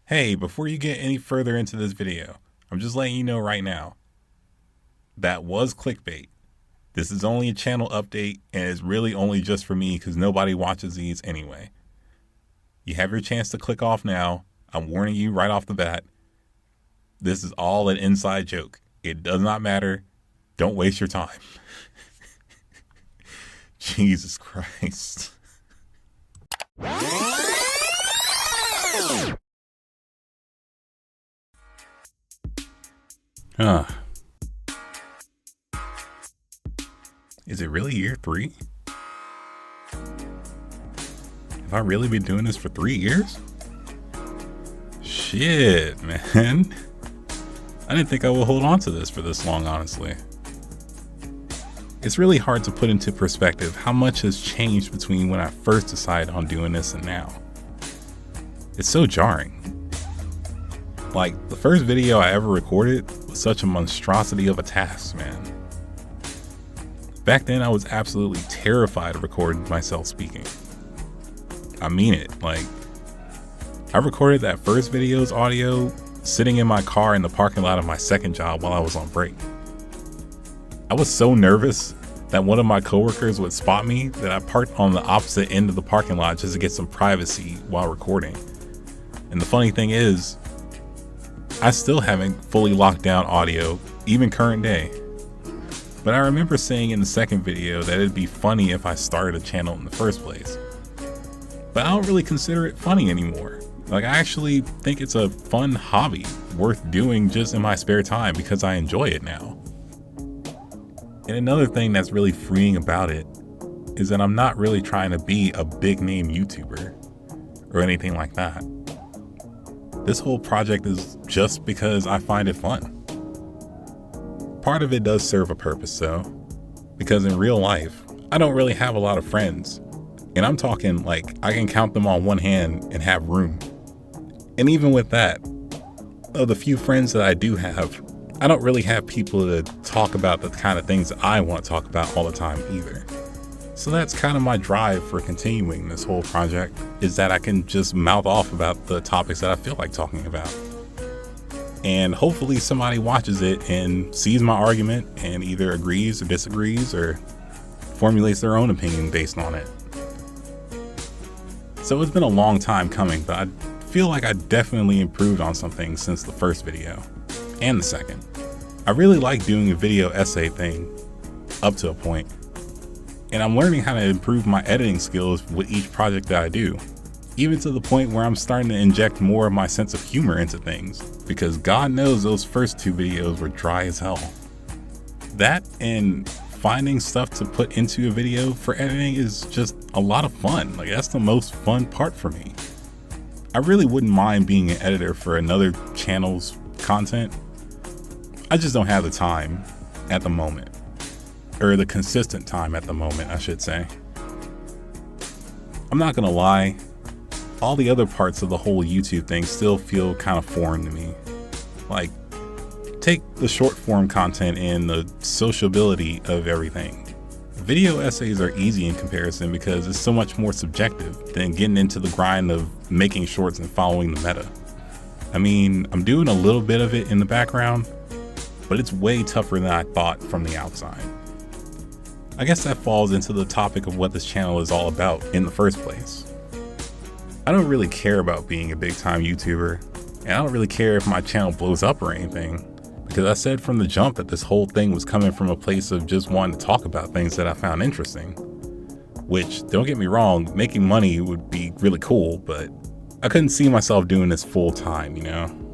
Hey, before you get any further into this video, I'm just letting you know right now, that was clickbait. This is only a channel update and it's really only just for me because nobody watches these anyway. You have your chance to click off now. I'm warning you right off the bat. This is all an inside joke. It does not matter. Don't waste your time. Jesus Christ. Huh. Is it really year 3? Have I really been doing this for 3 years? Shit, man. I didn't think I would hold on to this for this long, honestly. It's really hard to put into perspective how much has changed between when I first decided on doing this and now. It's so jarring. Like, the first video I ever recorded was such a monstrosity of a task, man. Back then, I was absolutely terrified of recording myself speaking. I mean it, like, I recorded that first video's audio sitting in my car in the parking lot of my second job while I was on break. I was so nervous that one of my coworkers would spot me that I parked on the opposite end of the parking lot just to get some privacy while recording. And the funny thing is, I still haven't fully locked down audio, even current day. But I remember saying in the second video that it'd be funny if I started a channel in the first place. But I don't really consider it funny anymore. Like, I actually think it's a fun hobby worth doing just in my spare time because I enjoy it now. And another thing that's really freeing about it is that I'm not really trying to be a big name YouTuber or anything like that. This whole project is just because I find it fun. Part of it does serve a purpose though, because in real life, I don't really have a lot of friends. And I'm talking like I can count them on one hand and have room. And even with that, of the few friends that I do have, I don't really have people to talk about the kind of things that I want to talk about all the time either. So that's kind of my drive for continuing this whole project, is that I can just mouth off about the topics that I feel like talking about. And hopefully somebody watches it and sees my argument and either agrees or disagrees or formulates their own opinion based on it. So it's been a long time coming, but I feel like I definitely improved on something since the first video and the second. I really like doing a video essay thing up to a point. And I'm learning how to improve my editing skills with each project that I do, even to the point where I'm starting to inject more of my sense of humor into things, because God knows those first 2 videos were dry as hell. That and finding stuff to put into a video for editing is just a lot of fun. Like, that's the most fun part for me. I really wouldn't mind being an editor for another channel's content. I just don't have the time at the moment. Or the consistent time at the moment, I should say. I'm not gonna lie, all the other parts of the whole YouTube thing still feel kind of foreign to me. Like, take the short form content and the sociability of everything. Video essays are easy in comparison because it's so much more subjective than getting into the grind of making shorts and following the meta. I mean, I'm doing a little bit of it in the background, but it's way tougher than I thought from the outside. I guess that falls into the topic of what this channel is all about in the first place. I don't really care about being a big time YouTuber, and I don't really care if my channel blows up or anything, because I said from the jump that this whole thing was coming from a place of just wanting to talk about things that I found interesting. Which, don't get me wrong, making money would be really cool, but I couldn't see myself doing this full time, you know?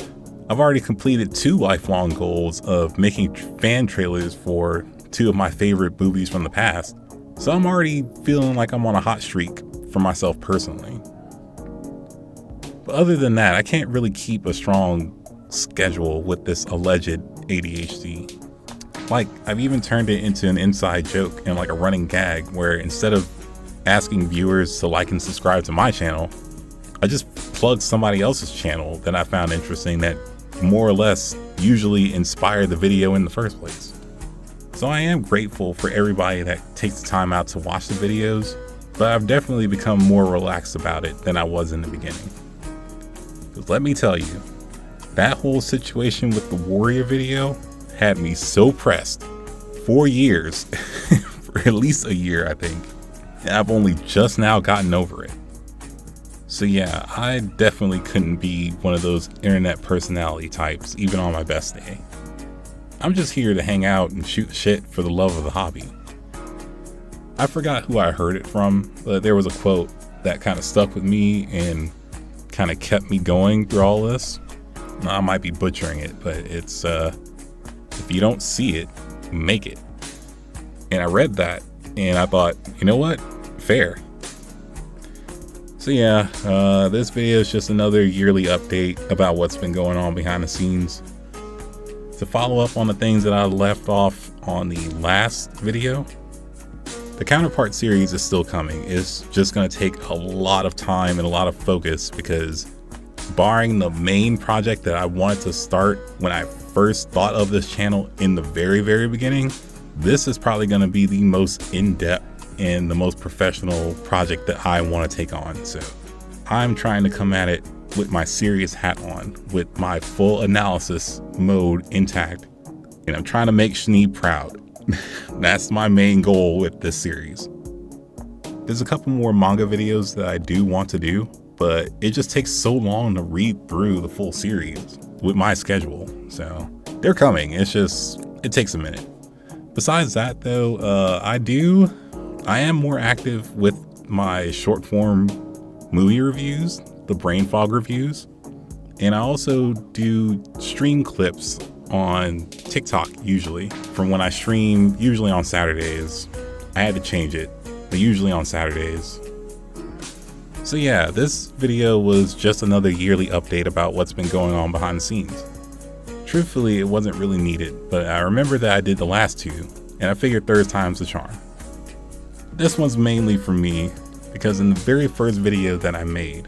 I've already completed 2 lifelong goals of making fan trailers for 2 of my favorite movies from the past, so I'm already feeling like I'm on a hot streak for myself personally. But other than that, I can't really keep a strong schedule with this alleged ADHD. Like, I've even turned it into an inside joke and like a running gag where instead of asking viewers to like and subscribe to my channel, I just plug somebody else's channel that I found interesting that more or less usually inspired the video in the first place. So I am grateful for everybody that takes the time out to watch the videos, but I've definitely become more relaxed about it than I was in the beginning. Because let me tell you, that whole situation with the Warrior video had me so pressed. 4 years, for at least a year, I think. And I've only just now gotten over it. So yeah, I definitely couldn't be one of those internet personality types, even on my best day. I'm just here to hang out and shoot shit for the love of the hobby. I forgot who I heard it from, but there was a quote that kind of stuck with me and kind of kept me going through all this. I might be butchering it, but it's, if you don't see it, make it. And I read that and I thought, you know what? Fair. So yeah, this video is just another yearly update about what's been going on behind the scenes. To follow up on the things that I left off on the last video, the Counterpart series is still coming. It's just going to take a lot of time and a lot of focus because barring the main project that I wanted to start when I first thought of this channel in the very, very beginning, this is probably going to be the most in-depth and the most professional project that I want to take on. So I'm trying to come at it with my serious hat on, with my full analysis mode intact, and I'm trying to make Shneeb proud. That's my main goal with this series. There's a couple more manga videos that I do want to do, but it just takes so long to read through the full series with my schedule. So they're coming. It takes a minute. Besides that though, I am more active with my short form movie reviews, the brain fog reviews, and I also do stream clips on TikTok usually from when I stream, usually on Saturdays. I had to change it, but usually on Saturdays. So yeah, this video was just another yearly update about what's been going on behind the scenes. Truthfully, it wasn't really needed, but I remember that I did the last two, and I figured third time's the charm. This one's mainly for me because in the very first video that I made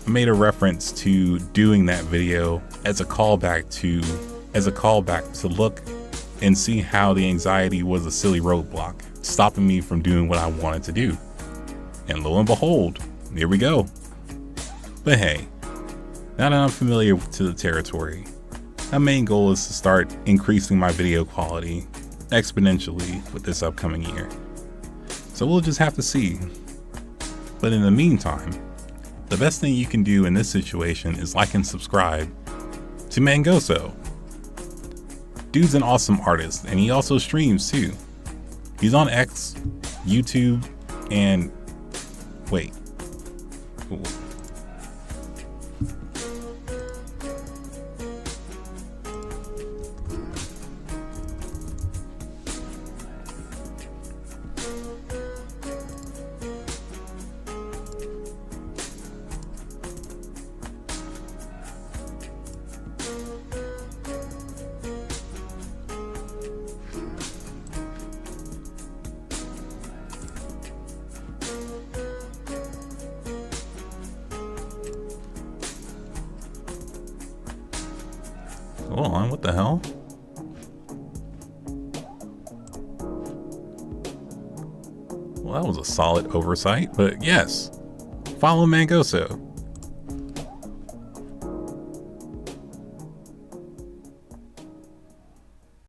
a reference to doing that video as a callback to look and see how the anxiety was a silly roadblock, stopping me from doing what I wanted to do. And lo and behold, here we go. But hey, now that I'm familiar to the territory, my main goal is to start increasing my video quality exponentially with this upcoming year. So we'll just have to see. But in the meantime, the best thing you can do in this situation is like and subscribe to Mangoso. Dude's an awesome artist, and he also streams too. He's on X, YouTube, and wait. Ooh. Hold on, what the hell? Well, that was a solid oversight, but yes, follow Mangoso.